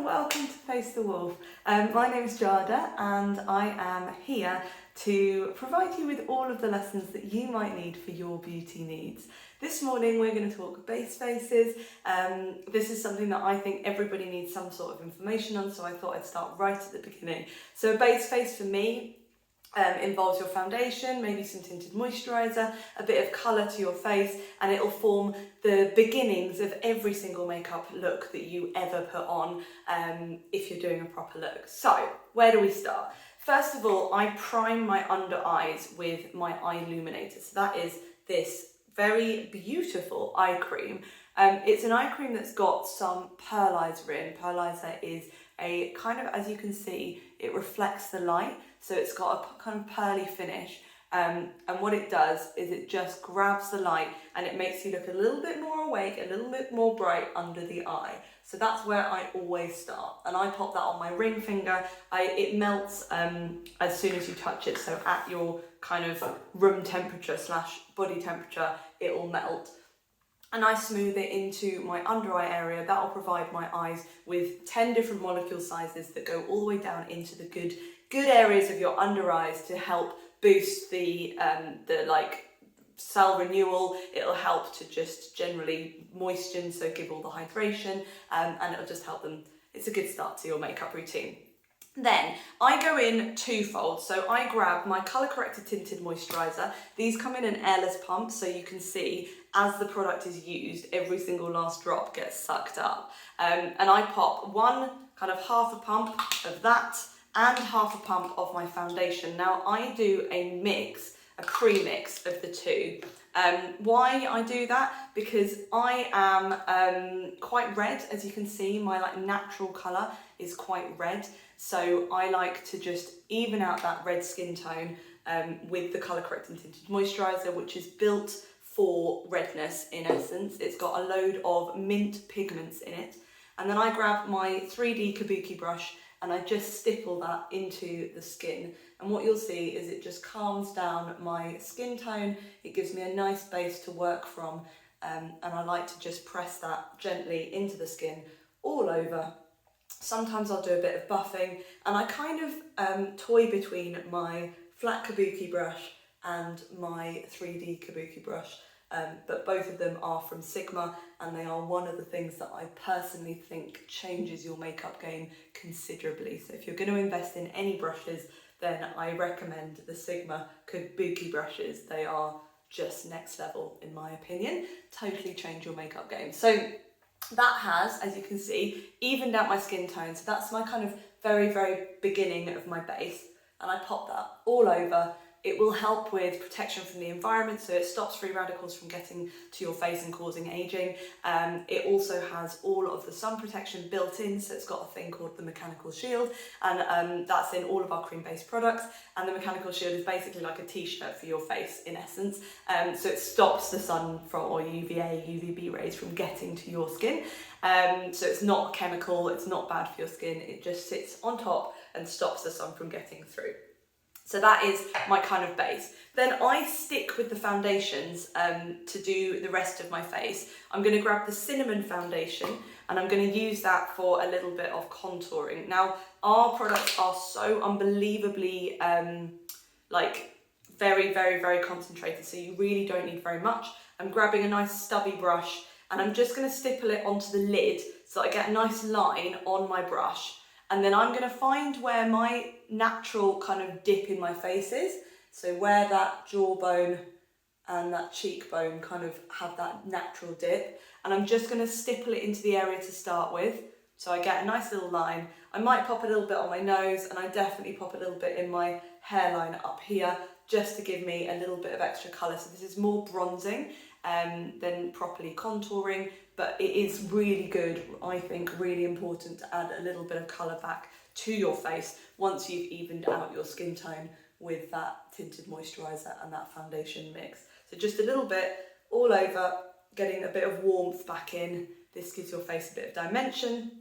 welcome to Face the Wolf. My name is Jada and I am here to provide you with all of the lessons that you might need for your beauty needs. This morning we're going to talk base faces. This is something that I think everybody needs some sort of information on, so I thought I'd start right at the beginning. So a base face for me involves your foundation, maybe some tinted moisturiser, a bit of colour to your face, and it'll form the beginnings of every single makeup look that you ever put on if you're doing a proper look. So, where do we start? First of all, I prime my under eyes with my eye illuminator. So that is this very beautiful eye cream. It's an eye cream that's got some pearlizer in. Pearlizer is a kind of, as you can see, it reflects the light. So it's got a kind of pearly finish. And what it does is it just grabs the light and it makes you look a little bit more awake, a little bit more bright under the eye. So that's where I always start. And I pop that on my ring finger. It melts as soon as you touch it. So at your kind of room temperature / body temperature, it will melt. And I smooth it into my under eye area. That will provide my eyes with 10 different molecule sizes that go all the way down into the good areas of your under eyes to help boost the like cell renewal. It'll help to just generally moisten, so give all the hydration, and it'll just help them. It's a good start to your makeup routine. Then I go in twofold. So I grab my colour corrected tinted moisturiser. These come in an airless pump, so you can see as the product is used, every single last drop gets sucked up. And I pop one kind of half a pump of that and half a pump of my foundation. Now I do a pre-mix of the two. Why I do that? Because I am quite red, as you can see. My natural colour is quite red, so I like to just even out that red skin tone with the colour correcting tinted moisturiser, which is built for redness in essence. It's got a load of mint pigments in it, and then I grab my 3D kabuki brush and I just stipple that into the skin. And what you'll see is it just calms down my skin tone. It gives me a nice base to work from. And I like to just press that gently into the skin all over. Sometimes I'll do a bit of buffing, and I kind of toy between my flat kabuki brush and my 3D kabuki brush. But both of them are from Sigma, and they are one of the things that I personally think changes your makeup game considerably. So if you're going to invest in any brushes, then I recommend the Sigma kabuki brushes. They are just next level in my opinion. Totally change your makeup game. So that has, as you can see, evened out my skin tone. So that's my kind of very, very beginning of my base. And I pop that all over. It will help with protection from the environment, so it stops free radicals from getting to your face and causing aging. It also has all of the sun protection built in, so it's got a thing called the mechanical shield, and that's in all of our cream-based products. And the mechanical shield is basically like a t-shirt for your face in essence. So it stops the sun or UVA, UVB rays from getting to your skin. So it's not chemical, it's not bad for your skin, it just sits on top and stops the sun from getting through. So that is my kind of base. Then I stick with the foundations to do the rest of my face. I'm going to grab the Cinnamon foundation and I'm going to use that for a little bit of contouring. Now, our products are so unbelievably very, very, very concentrated, so you really don't need very much. I'm grabbing a nice stubby brush and I'm just going to stipple it onto the lid so I get a nice line on my brush. And then I'm going to find where my natural kind of dip in my face is. So where that jawbone and that cheekbone kind of have that natural dip. And I'm just going to stipple it into the area to start with. So I get a nice little line. I might pop a little bit on my nose, and I definitely pop a little bit in my hairline up here, just to give me a little bit of extra colour. So this is more bronzing than properly contouring, but it is really good, I think, really important to add a little bit of colour back to your face once you've evened out your skin tone with that tinted moisturiser and that foundation mix. So just a little bit all over, getting a bit of warmth back in. This gives your face a bit of dimension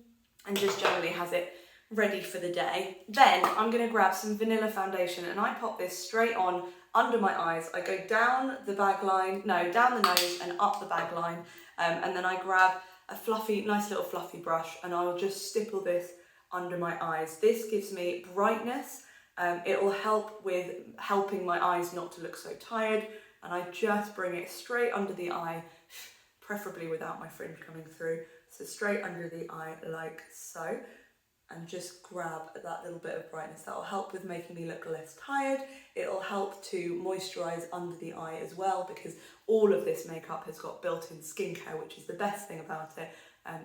and just generally has it ready for the day. Then I'm going to grab some vanilla foundation and I pop this straight on under my eyes. I go down the down the nose and up the bag line, and then I grab nice little fluffy brush, and I'll just stipple this under my eyes. This gives me brightness. It will help with helping my eyes not to look so tired, and I just bring it straight under the eye, preferably without my fringe coming through. So straight under the eye like so, and just grab that little bit of brightness. That will help with making me look less tired. It'll help to moisturise under the eye as well, because all of this makeup has got built-in skincare, which is the best thing about it,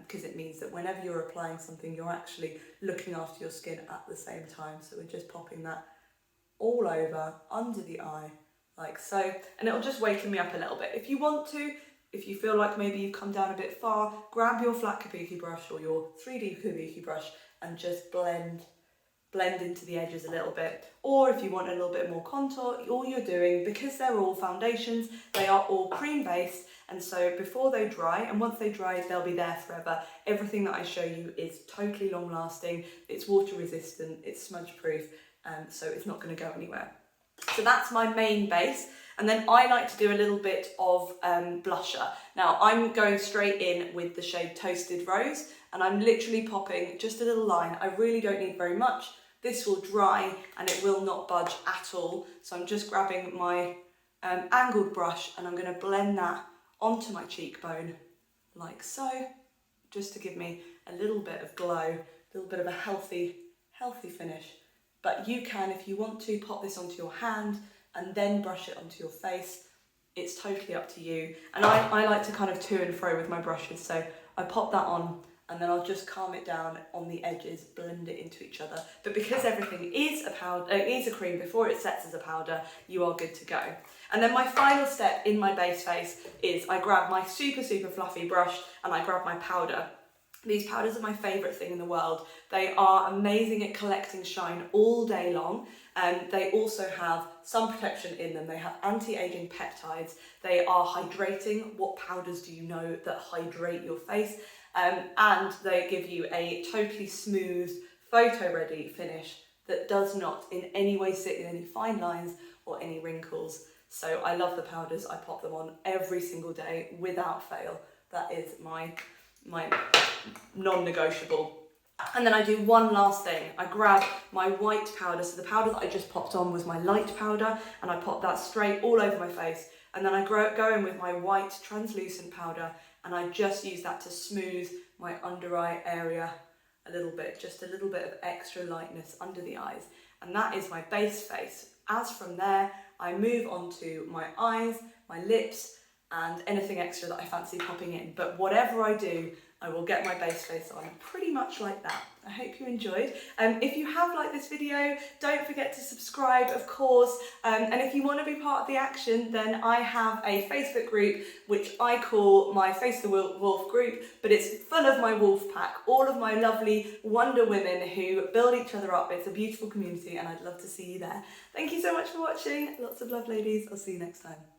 because it means that whenever you're applying something, you're actually looking after your skin at the same time. So we're just popping that all over under the eye like so, and it'll just waken me up a little bit. If you want to, if you feel like maybe you've come down a bit far, grab your flat kabuki brush or your 3D kabuki brush and just blend into the edges a little bit. Or if you want a little bit more contour, all you're doing, because they're all foundations, they are all cream based, and so before they dry, and once they dry, they'll be there forever. Everything that I show you is totally long lasting, it's water resistant, it's smudge proof, so it's not going to go anywhere. So that's my main base. And then I like to do a little bit of blusher. Now I'm going straight in with the shade Toasted Rose, and I'm literally popping just a little line. I really don't need very much. This will dry and it will not budge at all. So I'm just grabbing my angled brush and I'm going to blend that onto my cheekbone like so, just to give me a little bit of glow, a little bit of a healthy finish. But you can, if you want to, pop this onto your hand and then brush it onto your face. It's totally up to you. And I like to kind of to and fro with my brushes, so I pop that on and then I'll just calm it down on the edges, blend it into each other. But because everything is a powder, is a cream before it sets as a powder, you are good to go. And then my final step in my base face is I grab my super fluffy brush and I grab my powder. These powders are my favourite thing in the world. They are amazing at collecting shine all day long. They also have sun protection in them. They have anti-aging peptides. They are hydrating. What powders do you know that hydrate your face? And they give you a totally smooth, photo-ready finish that does not in any way sit in any fine lines or any wrinkles. So I love the powders. I pop them on every single day without fail. That is my non-negotiable. And then I do one last thing. I grab my white powder. So the powder that I just popped on was my light powder, and I pop that straight all over my face. And then I go in with my white translucent powder, and I just use that to smooth my under eye area a little bit, just a little bit of extra lightness under the eyes. And that is my base face. As from there, I move on to my eyes, my lips, and anything extra that I fancy popping in. But whatever I do, I will get my base face on pretty much like that. I hope you enjoyed. If you have liked this video, don't forget to subscribe, of course. And if you want to be part of the action, then I have a Facebook group, which I call my Face the Wolf group, but it's full of my wolf pack, all of my lovely Wonder Women who build each other up. It's a beautiful community and I'd love to see you there. Thank you so much for watching. Lots of love, ladies. I'll see you next time.